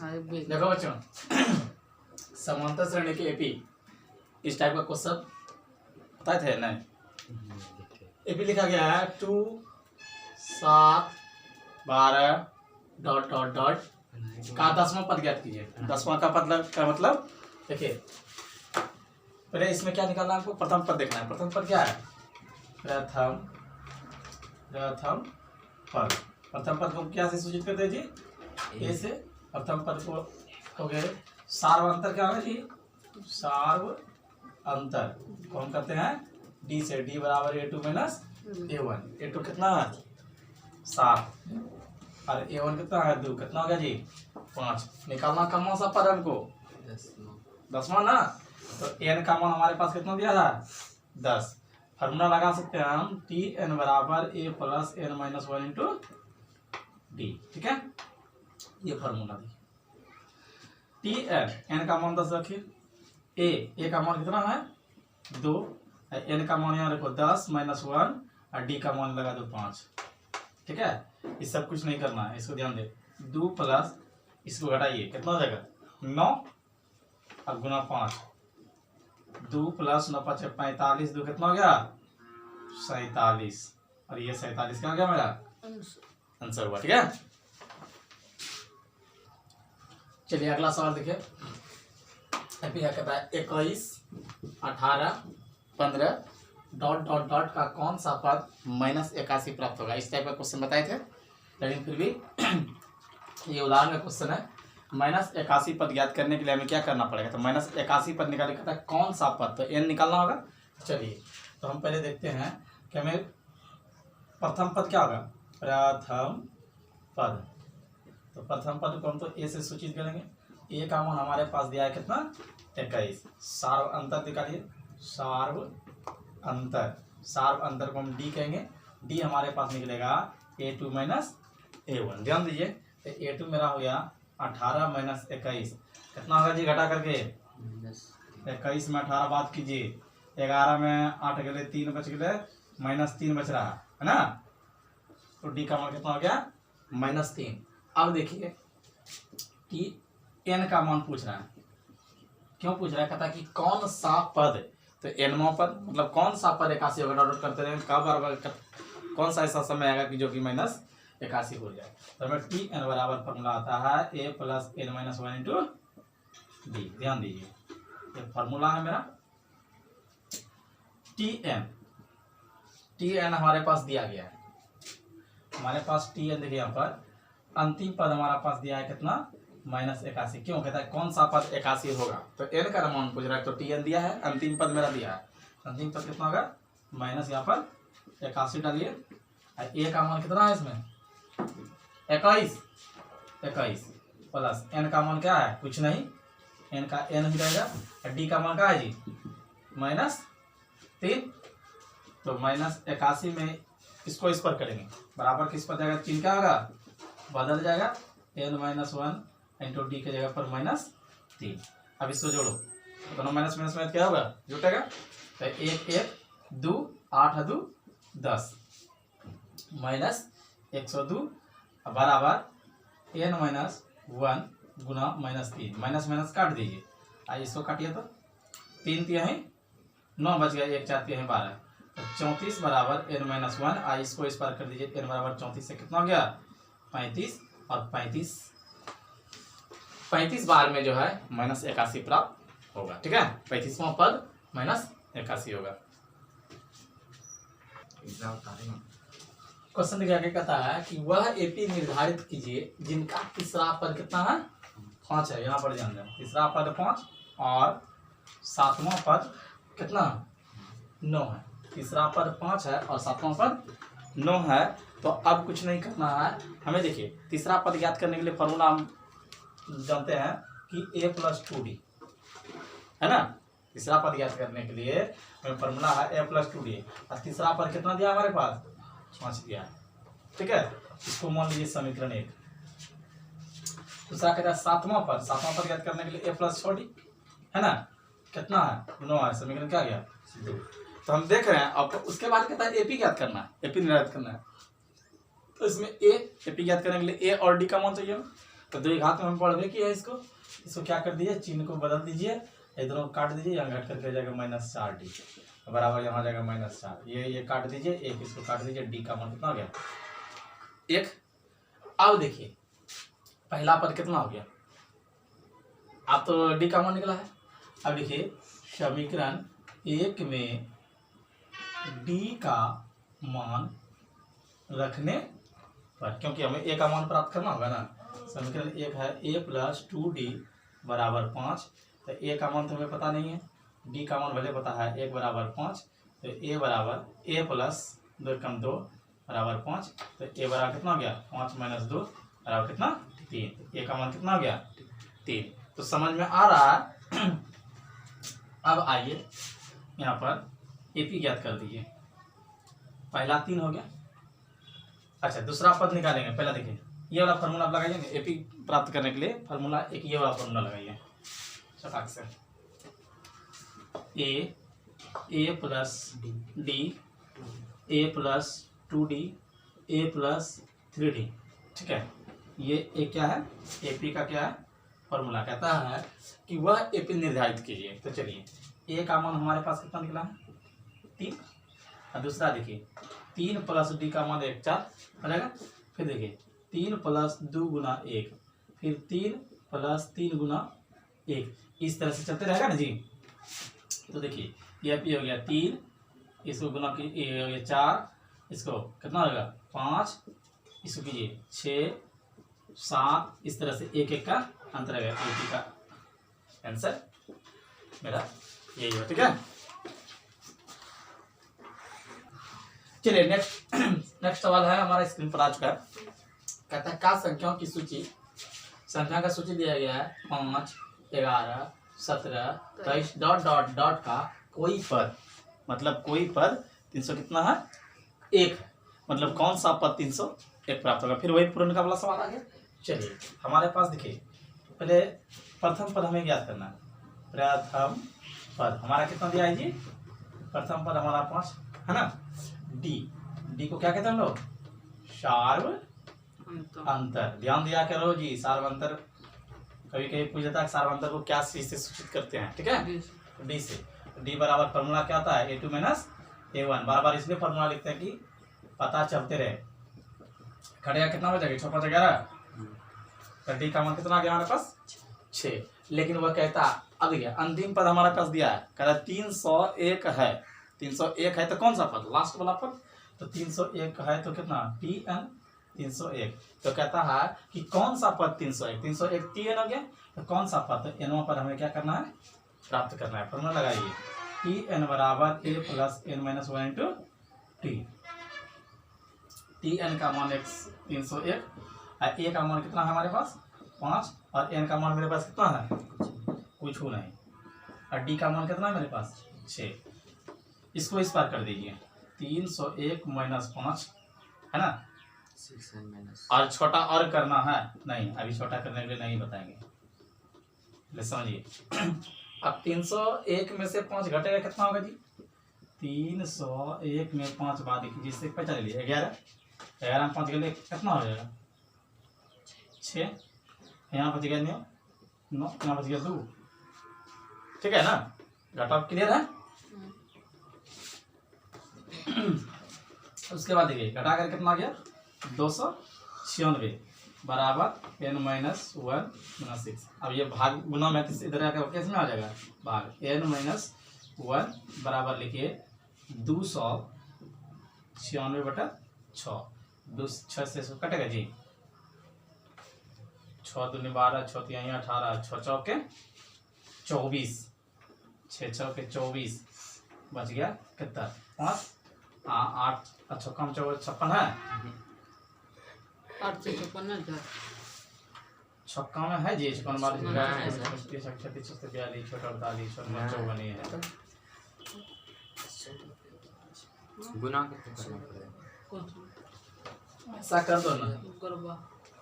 देखो बच्चों, समांतर श्रेणी के एपी इस टाइप का क्वेश्चन बताए थे नहीं। एपी लिखा गया है 2 7 12 डॉट डॉट डॉट का 10वां पद ज्ञात कीजिए। 10वां का पद का मतलब देखिए, पहले इसमें क्या निकालना है आपको, प्रथम पद देखना है। प्रथम पद क्या है? प्रथम पद। प्रथम पद को क्या से सूचित करते हैं जी? ए से। प्रथम पद को हो गए सार्व अंतर क्या है जी? सार्व अंतर को हम करते हैं डी से। डी बराबर A2 माइनस A1। A2 कितना है? 7 और A1 कितना है? 2। कितना हो गया जी? 5। निकालना कौन सा पद हमको? 10वां ना। तो n का मान हमारे पास कितना दिया था? 10। फॉर्मूला लगा सकते हैं हम Tn बराबर A plus n minus 1 into D. ठीक है, ये फॉर्मूला दी। Tn, n का मान 10 रखिए। A का मान कितना है? 2। n का मान यहाँ रखो 10 माइनस 1 और d का मान लगा दो 5। ठीक है, ये सब कुछ नहीं करना है, इसको ध्यान दे। 2 प्लस इसको घटाइए, कितना हो जाएगा? 9 और गुना 5। 2 प्लस 9 5 45। 2 कितना हो गया? 47। और ये 47 क्या हो गया मेरा आंसर हुआ। ठीक है, चलिए अगला सवाल देखिए। कहता है 21 18 15 डॉट डॉट डॉट का कौन सा पद -81 प्राप्त होगा। इस टाइप का क्वेश्चन बताए थे, लेकिन फिर भी ये उदाहरण का क्वेश्चन है। -81 पद ज्ञात करने के लिए हमें क्या करना पड़ेगा? तो -81 पद निकाले, कहता है कौन सा पद, तो n निकालना होगा। चलिए तो हम पहले देखते हैं कि हमें प्रथम पद क्या होगा? प्रथम पद। तो प्रथम पद को हम तो a से सूचित करेंगे। a का मान हमारे पास दिया है कितना? 21। सार्व अंतर निकालिए। सार्व अंतर को हम d कहेंगे। d हमारे पास निकलेगा A2 माइनस A1। ध्यान दीजिए, तो A2 मेरा हो गया 18 माइनस 21। कितना होगा जी घटा करके? 21 में 18 बात कीजिए। 11 में 8 गए, 3 बच गए, -3 बच रहा है ना। तो डी का मान कितना हो गया? -3। अब देखिए कि n का मान पूछ रहा है। क्यों पूछ रहा है? कहता है कि कौन सा पद, तो nवां पद मतलब कौन सा पद 81 होगा। डॉट करते रहें, कब कौन सा ऐसा समय आएगा कि जो कि -81 हो जाए। तो हमें Tn बराबर फॉर्मूला आता है A plus n minus 1 into D. ध्यान दीजिए, ये फॉर्मूला है मेरा। Tn हमारे पास दिया गया है। हमारे पास Tn देखिए, यहाँ पर अंतिम पद हमारा पास दिया है कितना? -81। क्यों? कहता है कौन सा पद 81 होगा, तो n का मान पूछ रहा है। तो Tn दिया है, अंतिम पद मेरा दिया है। अंतिम पद कितना होगा? माइनस यहाँ पर 81 डालिए। a का मान कितना है इसमें? 21 प्लस n का मान क्या है? कुछ नहीं, n का n ही रहेगा। d का मान क्या है जी? -3। तो -81 में इसको इस पर करेंगे, बराबर किस पर जाएगा? चिन्ह क्या होगा? बदल जाएगा। n माइनस 1 इंटू डी के जगह पर -3। अब इसको जोड़ो, दोनों माइनस माइनस में क्या होगा? जुटेगा। तो 1 1 2 8 2 10 -102 बराबर n माइनस 1 गुना -3। माइनस माइनस काट दीजिए। आइए इसको काटिए, तो 3 तिहाई 9 बच गया, 1 4 तिहाई 12। तो 34 बराबर n माइनस 1। आई इसको इस पार कर दीजिए। n बराबर 34 से कितना हो गया? 35। और 35 बार में जो है -81 प्राप्त होगा। ठीक है, 35वां पद -81 होगा। क्वेश्चन देखिए आगे कहता है कि वह एपी निर्धारित कीजिए जिनका तीसरा पद कितना है? 5 है। यहाँ पर ध्यान दें, तीसरा पद 5 और 7वां पद कितना? 9 है। तीसरा पद 5 है और 7वां पद 9 है। तो अब कुछ नहीं करना है हमें। देखिए, तीसरा पद ज्ञात करने के लिए फॉर्मूला हम जानते हैं कि A प्लस 2D है ना। तीसरा पद ज्ञात करने के लिए हमें फॉर्मूला है A प्लस 2D। और तीसरा पद कितना दिया हमारे पास? 5 दिया है। ठीक है, इसको मान लीजिए समीकरण 1। दूसरा कहता है 7वां पद ज्ञात करने के लिए A प्लस 6D है ना। कितना है? 9 है। समीकरण क्या गया? 2। तो हम देख रहे हैं। अब उसके बाद कहता है एपी ज्ञात करना है, एपी निर्धारित करना है। तो इसमें एपी ज्ञात करने के लिए ए और डी का मान चाहिए। तो 2 घात में हम पढ़ किया इसको क्या कर दीजिए, चिन्ह को बदल दीजिए, इधरों काट दीजिए, यहाँ घट करके जाएगा -4d बराबर यहाँ जाएगा -4। ये काट दीजिए, एक इसको काट दीजिए, डी का मान कितना हो गया 1। अब देखिए पहला पद कितना हो गया, अब तो डी का मान निकला है। अब देखिए समीकरण 1 में डी का मान रखने पर, क्योंकि हमें ए का मान प्राप्त करना होगा ना, समीकरण 1 है a + 2d बराबर 5। तो ए का मान तो हमें पता नहीं है, डी का मान भले पता है, 1 बराबर 5। तो a बराबर a + 2 कम 2 बराबर 5। तो a बराबर कितना हो गया 5 - 2 बराबर कितना 3। a का मान कितना हो गया 3। तो समझ में आ रहा है। अब आइए यहाँ पर एपी ज्ञात कर दीजिए। पहला 3 हो गया। अच्छा दूसरा पद निकालेंगे। पहला देखिए ये वाला फार्मूला आप लगाइए, एपी प्राप्त करने के लिए फार्मूला एक ये वाला फार्मूला लगाइए चटाक से। a + d a + 2d a + 3d, ठीक है। ये एक क्या है, एपी का क्या है फॉर्मूला, कहता है कि वह एपी निर्धारित कीजिए। तो चलिए ए का मान हमारे पास कितना निकला है 3, और दूसरा देखिए 3 + डी का मान 1 4 बनेगा। फिर देखिए 3 + 2 × 1, फिर 3 + 3 × 1, इस तरह से चलते रहेगा ना जी। तो देखिए ये एपी हो गया 3, इसको गुना की ये हो गया 4, इसको कितना होगा 5, इसको कीजिए 6 7, इस तरह से एक एक का अंतर है। एपी का आंसर मेरा यही है, ठीक है। चलिए नेक्स्ट सवाल है हमारा स्क्रीन पर आ चुका है। कहता है का संख्याओं की सूची, संख्या का सूची दिया गया है 5 11 17 23 ... का कोई पद, मतलब कोई पद 300 कितना है 1, मतलब कौन सा पद 301 प्राप्त होगा। फिर वही पूर्ण का वाला सवाल आ गया। चलिए हमारे पास देखिए पहले प्रथम पद हमें ज्ञात करना है। प्रथम पद हमारा कितना दिया है जी, प्रथम पद हमारा 5 है ना। डी को क्या कहते हैं हम लोग, सार्व अंतर। ध्यान दिया करो जी, सार्व अंतर कभी कभी पूछ जाता है सार्व अंतर को क्या चीज से सूचित करते हैं, ठीक है। डी से, डी बराबर फॉर्मूला क्या होता है a2 - a1। बार बार इसलिए फॉर्मूला लिखते हैं कि पता चलते रहे। खड़िया कितना हो जाएगा 6 5 11, तो डी का मान कितना आ गया हमारे पास 6। लेकिन वह कहता अब देखिए अंतिम पद हमारे पास दिया है, कहता 301 है। 301 है तो कौन सा पद, लास्ट वाला पद। तो 301 है तो कितना tn 301। तो कहता है कि कौन सा पद 301, 301 tn हो गया। तो कौन सा पद, तो एनवा पर हमें क्या करना है प्राप्त करना है। फॉर्मूला लगाइए tn बराबर a + n - 1 × t। tn का मान 301, और a का मान कितना है हमारे पास 5, और n का मान मेरे पास कितना है कुछ नहीं, और d का मान कितना है मेरे पास 6। इसको इस पार कर दीजिए 301 - 5 है ना, 6 और छोटा और करना है नहीं, अभी छोटा करने के लिए नहीं बताएंगे, ले समझिए। अब 301 में से 5 घटेगा कितना होगा जी, 301 में 5 बाद देखिए जिससे पहचान लीजिए 11 में 5 गले कितना हो जाएगा 6, यहाँ बच गया 9, यहाँ बच गया 2, ठीक है ना। घटाव क्लियर है। उसके बाद देखिए घटा कर कितना आ गया 296 बराबर n - 1 × 6। अब ये भाग गुना में इधर आकर कैसे में आ जाएगा भाग, n - 1 बराबर लिखिए 296/6, 6 से इसको कटेगा जी, 6 दूनी 12, 6 तिहाई 18, 6 चौके 24, 6 चौके 24, बच गया कितना 5 8 अच्छा कम 56 है, 8 से 56 छक्का में है जी 56 36 38 42 48 54 है। गुना कितने करना पड़ेगा, ऐसा कर दो ना,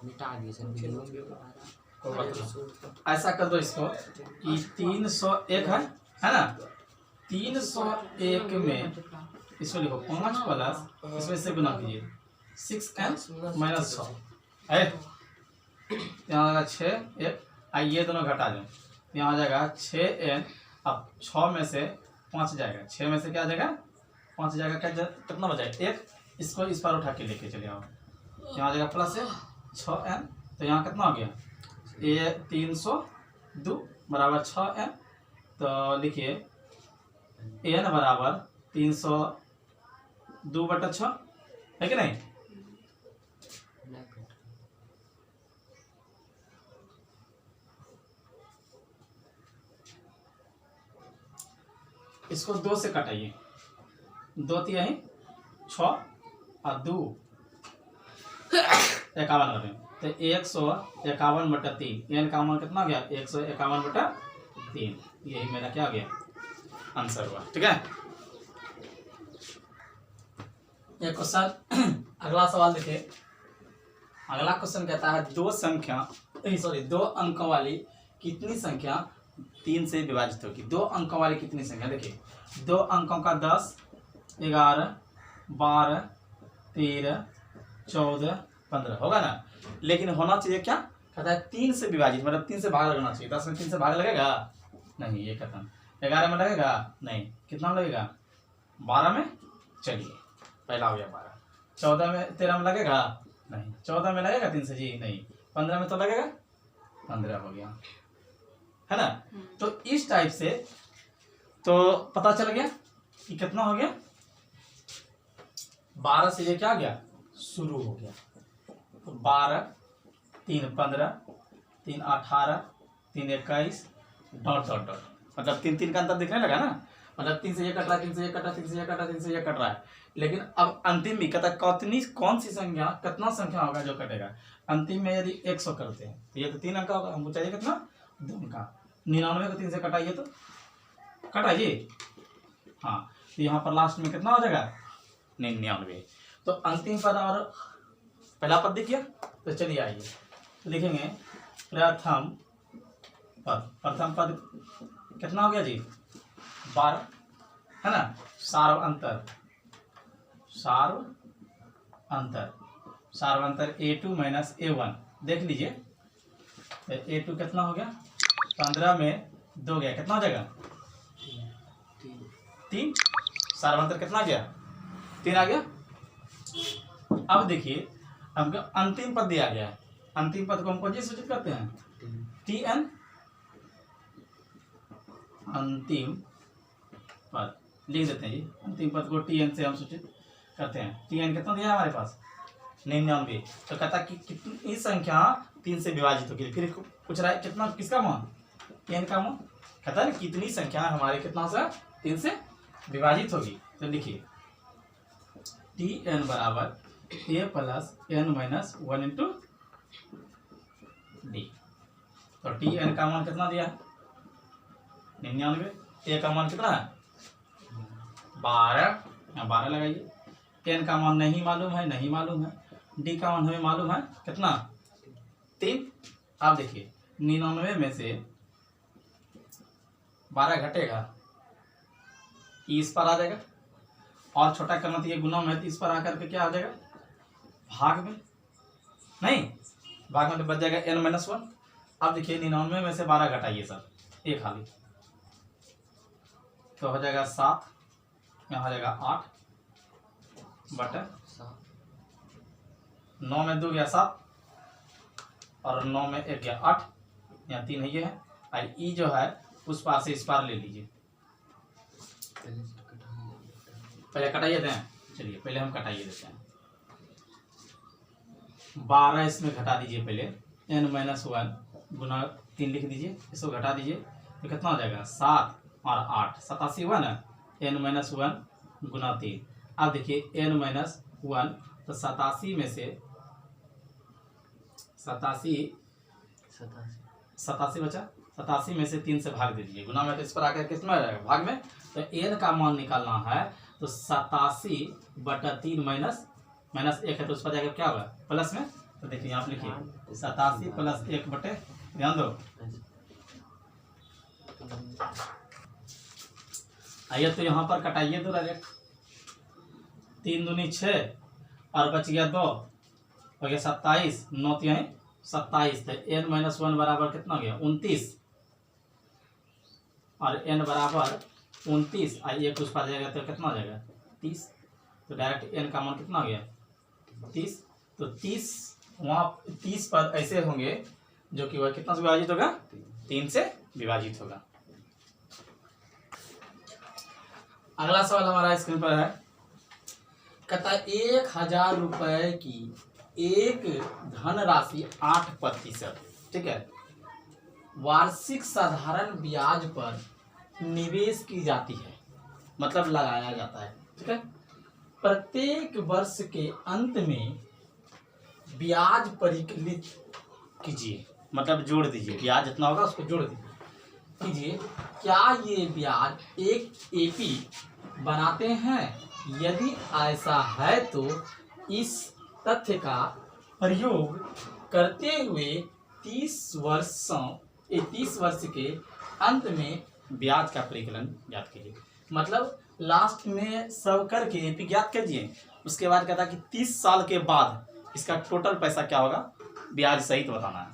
मिटा दिए सर वीडियो कोई बात नहीं। ऐसा कर दो इसको कि 301 है ना, 301 में इसको लिखो 5 प्लस इसमें से गुना कीजिए 6n - 6 है यहाँ आ जाएगा 6 एक, ये दोनों घटा दो, यहाँ आ जाएगा 6n। अब 6 में से 5 जाएगा, 6 में से क्या आ जाएगा 5 जाएगा, कितना बचाएगा 1, इसको इस पर उठा के लेके चले आओ, यहाँ आ जाएगा प्लस 6n। तो यहाँ कितना हो गया 302 बराबर 6n। तो लिखिए n बराबर 302/6 है कि नहीं। इसको 2 से कटाइए, 2 3 6 और 2 51 बटे, तो 151/3, n का मान कितना गया 151/3। यही मेरा क्या गया आंसर हुआ। ठीक है, ये क्वेश्चन अगला सवाल देखिए। अगला क्वेश्चन कहता है दो अंकों वाली कितनी संख्या 3 से विभाजित होगी। 2 अंकों वाली कितनी संख्या, देखिए 2 अंकों का 10 11 12 13 14 15 होगा ना, लेकिन होना चाहिए क्या, कहता है 3 से विभाजित, मतलब 3 से भाग लगना चाहिए। 10 में 3 से भाग लगेगा नहीं, ये खत्म। 11 में लगेगा नहीं, कितना में लगेगा 12 में, चलिए पहला हो गया 12। 14 में 13 में लगेगा नहीं, 14 में लगेगा 3 से जी नहीं, 15 में तो लगेगा 15 हो गया, है ना। तो इस टाइप से तो पता चल गया कि कितना हो गया 12 से ये क्या आ गया शुरू हो गया। तो 12 3 15 3 18 3 21 डॉट डॉट डॉट, मतलब 3 3 का अंतर दिखने लगा ना, मतलब 3 से ये कट रहा है, 3 से ये कट रहा है, 3 से ये कट रहा है, 3 से ये कट रहा है। लेकिन अब अंतिम में कहता है कौन सी संख्या कितना संख्या होगा जो कटेगा। अंतिम में यदि 100 करते हैं तो ये तो 3 अंक का होगा, हमको चाहिए कितना 2 अंक। 99 को 3 से कटाइए तो कटाइए, हाँ, तो यहाँ पर लास्ट में कितना हो जाएगा 99। तो अंतिम पद और पहला पद देखिए, तो चलिए आइए लिखेंगे प्रथम पद कितना हो गया जी 12, है ना। सार्व अंतर A2 माइनस A1 देख लीजिए, तो A2 कितना हो गया 15 में 2 गया, कितना हो जाएगा 3। सार्व अंतर कितना गया 3 आ गया। अब देखिए हमको अंतिम पद दिया गया है, अंतिम पद को हम कौन सी सूचित करते हैं Tn, अंतिम पद लिख देते हैं जी, अंतिम पद को Tn से हम सूचित करते हैं। Tn कितना दिया है हमारे पास 99। तो कहता कि कितनी संख्या 3 से विभाजित होगी, फिर पूछ रहा है कितना किसका मान n का मान, कहता है ना कितनी संख्या हमारे कितना से 3 से विभाजित होगी। तो लिखिए Tn बराबर A plus n minus 1 into D. तो Tn का मान कितना दिया है 99, A का मान कितना है 12, यहाँ 12 लगाइए। n का मान नहीं मालूम है, d का मान हमें मालूम है कितना 3। आप देखिए 99 में से 12 घटेगा, इस पर आ जाएगा, और छोटा करना तो ये गुना में, इस पर आकर के क्या आ जाएगा भाग में, नहीं भाग में तो बच जाएगा n-1। अब देखिए 99 में से 12 घटाइए सर, एक खाली, तो हो जाएगा 7, यहाँ हो जाएगा 8 बटा 9 में 2 गया 7, और 9 में 1 गया 8, यहाँ 3 है ये है। और ई जो है उस पार से इस पार ले लीजिए, पहले कटाइए दें, चलिए पहले हम कटाइए देते हैं। 12 इसमें घटा दीजिए पहले, n-1 गुना 3 लिख दीजिए, इसको घटा दीजिए तो कितना हो जाएगा 7 और 8 87 हुआ ना, n-1 गुना 3। अब देखिए n-1 तो 87 में से 87 बचा, 87 में से 3 से भाग दे दीजिए, गुना में तो इस पर आकर कितना आ जाएगा भाग में। तो n का मान निकालना है, तो 87/3 माइनस 1 है, तो उस पर जाकर क्या होगा प्लस में। तो देखिए यहाँ पे लिखिए 87 + 1 बटे, ध्यान दो, आइए तो यहाँ पर कटाइए दो डायरेक्ट, 3 दूनी 6 और बच गया 2, हो गया 27, 9 3 27, तो n-1 बराबर कितना हो गया 29, और n बराबर 29 और एक उस पर जाएगा तो कितना हो जाएगा 30, तो डायरेक्ट n का मान कितना हो गया 30। तो 30 वहाँ 30 पद ऐसे होंगे जो कि वह कितना से विभाजित होगा 3 से विभाजित होगा। अगला सवाल हमारा स्क्रीन पर है, कहता है 1000 रुपए की एक धनराशि 8%, ठीक है, वार्षिक साधारण ब्याज पर निवेश की जाती है, मतलब लगाया जाता है, ठीक है। प्रत्येक वर्ष के अंत में ब्याज परिकलित कीजिए, मतलब जोड़ दीजिए, ब्याज जितना होगा उसको जोड़ कीजिए। क्या ये ब्याज एक एपी बनाते हैं? यदि ऐसा है तो इस तथ्य का प्रयोग करते हुए 30 वर्ष के अंत में ब्याज का परिकलन ज्ञात कीजिए। मतलब लास्ट में सब करके एपी ज्ञात कीजिए, उसके बाद कहता है कि 30 साल के बाद इसका टोटल पैसा क्या होगा ब्याज सहित बताना है।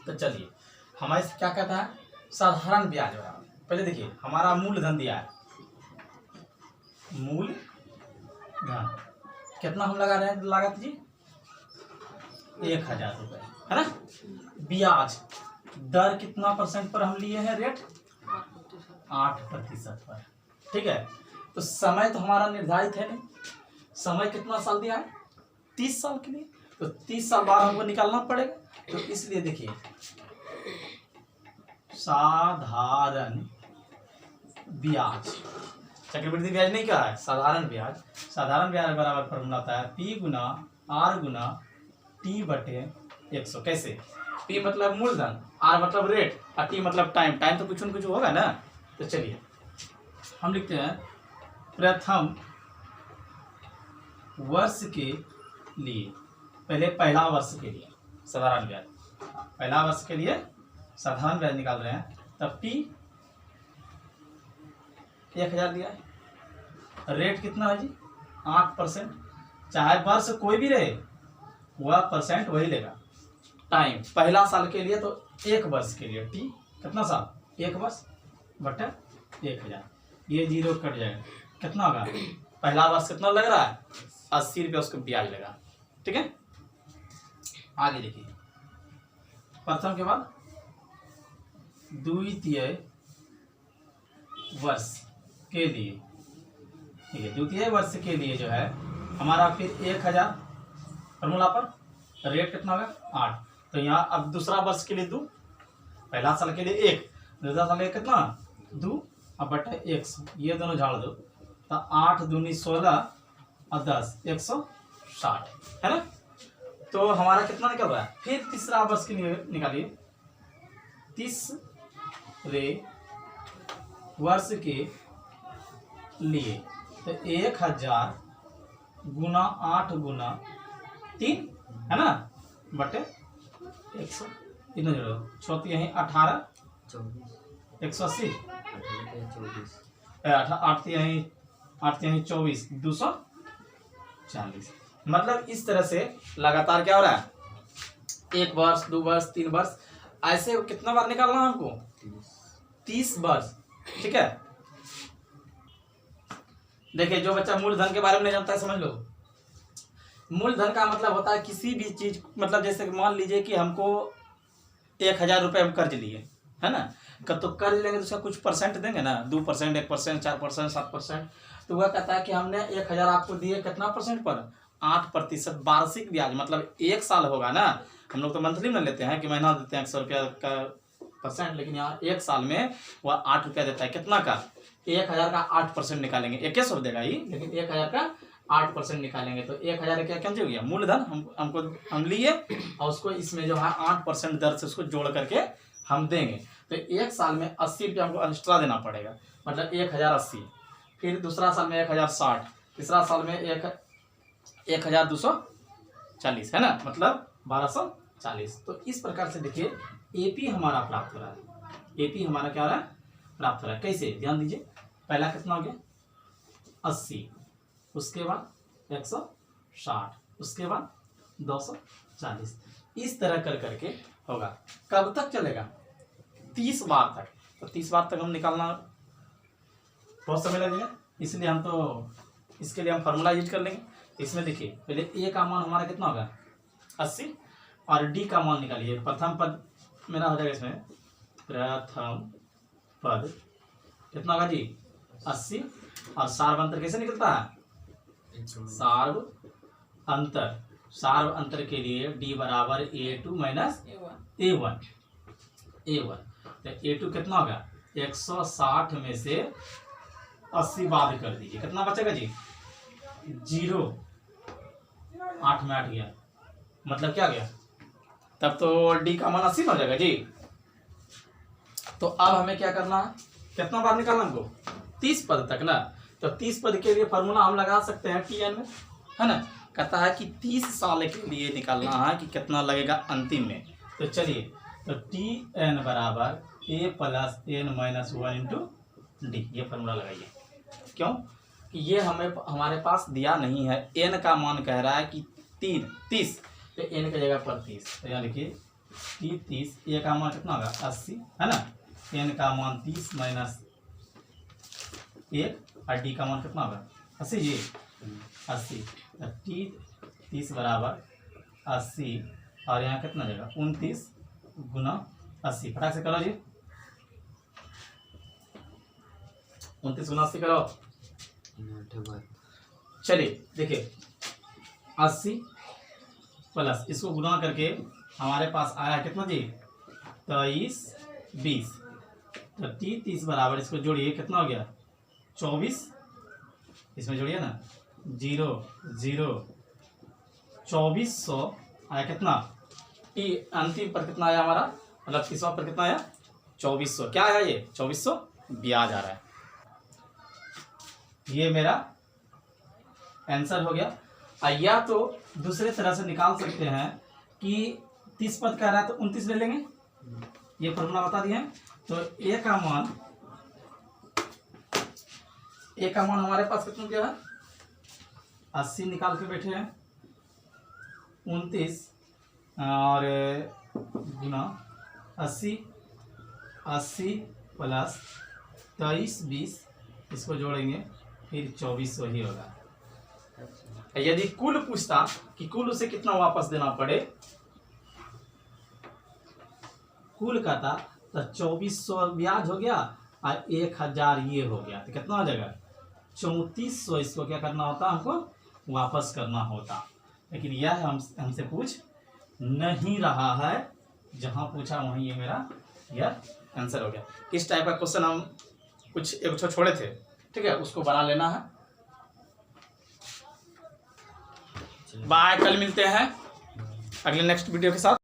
तो चलिए हमारे से क्या कहता है साधारण ब्याज बराबर, पहले देखिए हमारा मूलधन दिया है, मूलधन कितना हम लगा रहे हैं लागत जी 1000 रुपए, है ना। ब्याज दर कितना परसेंट पर हम लिए हैं रेट 8% पर, ठीक है। तो समय तो हमारा निर्धारित है नहीं, समय कितना साल दिया है 30 साल के लिए, तो 30 साल बाद हमको निकालना पड़ेगा। तो इसलिए देखिए साधारण ब्याज, चक्रवृद्धि ब्याज नहीं कहा है, साधारण ब्याज। साधारण ब्याज बराबर फॉर्मूला होता है P गुना R गुना T बटे 100। कैसे? P मतलब मूलधन, R मतलब रेट और T मतलब टाइम। टाइम तो कुछ न कुछ होगा ना। तो चलिए हम लिखते हैं प्रथम वर्ष के लिए, पहले पहला वर्ष के लिए साधारण ब्याज, पहला वर्ष के लिए साधारण ब्याज निकाल रहे हैं। तब T 1000 दिया है, रेट कितना है जी 8%, चाहे वर्ष कोई भी रहे वह परसेंट वही लेगा। टाइम पहला साल के लिए तो 1 वर्ष के लिए T कितना साल 1 वर्ष बटा 1000, ये 0 कट जाएगा, कितना होगा पहला वर्ष कितना लग रहा है 80 रुपये उसको ब्याज लगा, ठीक है। आगे देखिए प्रथम के बाद द्वितीय वर्ष के लिए, ठीक है, द्वितीय वर्ष के लिए जो है हमारा फिर 1000 फॉर्मूला पर रेट कितना होगा 8, तो यहाँ अब दूसरा वर्ष के लिए 2, पहला साल के लिए 1, दूसरा साल के लिए कितना 2 अब बटा 100, ये दोनों झाड़ दो तो 8 दूनी 16 और 10 160, है ना। तो हमारा कितना निकल रहा है, फिर तीसरा वर्ष के लिए निकालिए, तीसरे वर्ष के लिए तो 1000 गुना 8 गुना 3, है ना, बटे 100, इतना जोड़ो 6 यहीं 18 180 8 यहीं 24 240। मतलब इस तरह से लगातार क्या हो रहा है 1 वर्ष 2 वर्ष 3 वर्ष, ऐसे कितना बार निकालना है हमको 30 वर्ष, ठीक है। देखिए जो बच्चा मूलधन के बारे में नहीं जानता है समझ लो, मूलधन का मतलब होता है किसी भी चीज, मतलब जैसे मान लीजिए कि हमको 1000 रुपये हम कर्ज लिए, है ना, तो कर्ज लेंगे तो उसका कुछ परसेंट देंगे ना, 2%, 1%, 4%, 7%। तो वह कहता है कि हमने 1000 आपको दिए कितना परसेंट पर 8% वार्षिक ब्याज, मतलब 1 साल होगा ना, हम लोग तो मंथली में लेते हैं कि महीना देते हैं 100 रुपया का परसेंट, लेकिन यहाँ 1 साल में वह 8 रुपया देता है, कितना का 1000 का 8% निकालेंगे, 100 देगा ही, लेकिन 1000 का 8% निकालेंगे तो 1000 क्या क्या हो गया मूलधन हम लिए, और उसको इसमें जो है 8% दर से उसको जोड़ करके हम देंगे। तो 1 साल में 80 रुपया हमको एक्स्ट्रा देना पड़ेगा, मतलब 1080, फिर दूसरा साल में 1060, तीसरा साल में 1240, है ना, मतलब 1240। तो इस प्रकार से देखिए एपी हमारा प्राप्त हो रहा है, एपी हमारा क्या हो रहा है प्राप्त हो रहा है। कैसे ध्यान दीजिए, पहला कितना हो गया 80, उसके बाद 160, उसके बाद 240, इस तरह कर करके होगा। कब तक चलेगा? 30 बार तक। तो 30 बार तक हम निकालना बहुत समय लगेगा, इसलिए हम तो इसके लिए हम फार्मूला यूज कर लेंगे। इसमें देखिए पहले ए का मान हमारा कितना होगा 80 और डी का मान निकालिए। प्रथम पद मेरा हो जाएगा इसमें, प्रथम पद कितना होगा जी 80 और सार्व अंतर कैसे निकलता है? सार्व अंतर के लिए डी बराबर A2 माइनस A1। तो A2 कितना होगा 160 में से 80 बाद कर दीजिए, कितना बचेगा जी 0। 8 में 8 गया, मतलब क्या गया? तब तो डी का मान 80 हो जाएगा जी। तो अब हमें क्या करना है, कितना बार निकालना हमको 30 पद तक ना। तो 30 पद के लिए फार्मूला हम लगा सकते हैं TN में, है ना। कहता है कि 30 साल के लिए निकालना है कि कितना लगेगा अंतिम में। तो चलिए, तो TN बराबर A plus N minus 1 into D, ये फार्मूला लगाइए। क्यों कि ये हमारे पास दिया नहीं है। N का मान कह रहा है कि 30, तो N की जगह पर 30, तो यहाँ लिखिए 30। A का मान कितना होगा 80, है ना। N का मान 30 माइनस 1 और डी का मान कितना होगा 80 जी 80। 30 बराबर 80 और यहाँ कितना जाएगा 29 गुना 80। फटाक से करो जी, 29 गुना 80 करो। चलिए देखिए 80 प्लस इसको गुना करके हमारे पास आया कितना जी 23 20। तो 30 बराबर इसको जोड़िए कितना हो गया 24, इसमें जोड़िए ना 0 0 2400 आया कितना। अंतिम पर कितना आया हमारा, मतलब 30वां पर कितना आया 2400। क्या आया ये 2400 ब्याज आ रहा है। ये मेरा आंसर हो गया। या तो दूसरे तरह से निकाल सकते हैं कि 30 पद कह रहा है तो 29 ले लेंगे, ये फॉर्मूला बता दिए हैं। तो ए का मान हमारे पास कितना दिया है 80 निकाल के बैठे हैं 29 और गुना 80 प्लस 23 20, इसको जोड़ेंगे फिर 2400 ही होगा। यदि कुल पूछता कि कुल उसे कितना वापस देना पड़े, कुल कहता तो 2400 ब्याज हो गया और 1000 ये हो गया, तो कितना हो जाएगा 3400। इसको क्या करना होता हमको वापस करना होता, लेकिन यह हमसे पूछ नहीं रहा है। जहां पूछा वहीं ये मेरा यह आंसर हो गया। इस टाइप का क्वेश्चन हम कुछ एक छोड़े थे, ठीक है, उसको बना लेना है। बाय, कल मिलते हैं अगले नेक्स्ट वीडियो के साथ।